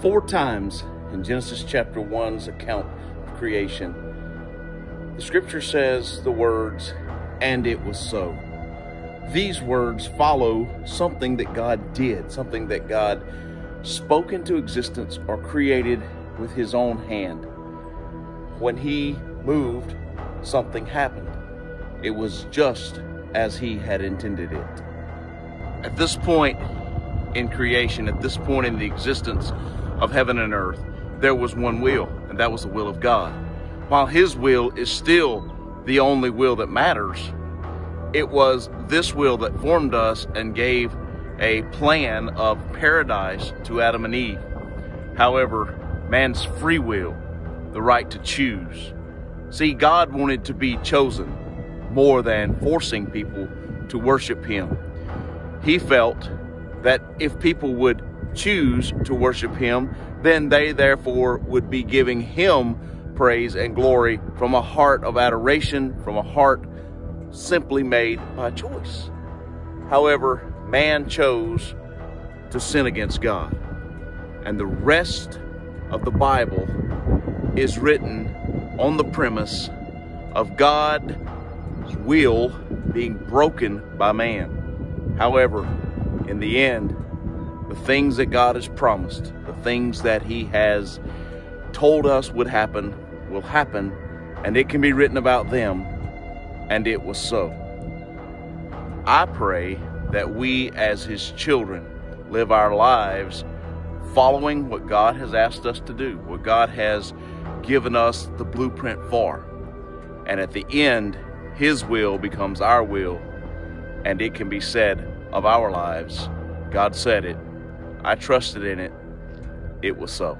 4 times in Genesis chapter 1's account of creation, the scripture says the words, "And it was so." These words follow something that God did, something that God spoke into existence or created with his own hand. When he moved, something happened. It was just as he had intended it. At this point in creation, at this point in the existence of heaven and earth, there was one will, and that was the will of God. While his will is still the only will that matters, it was this will that formed us and gave a plan of paradise to Adam and Eve. However, man's free will, the right to choose. See, God wanted to be chosen more than forcing people to worship him. He felt that if people would choose to worship him, then they therefore would be giving him praise and glory from a heart of adoration, from a heart simply made by choice. However, man chose to sin against God. And the rest of the Bible is written on the premise of God's will being broken by man. However, in the end, the things that God has promised, the things that he has told us would happen, will happen, and it can be written about them, and it was so. I pray that we as his children live our lives following what God has asked us to do, what God has given us the blueprint for. And at the end, his will becomes our will, and it can be said of our lives, God said it, I trusted in it, it was so.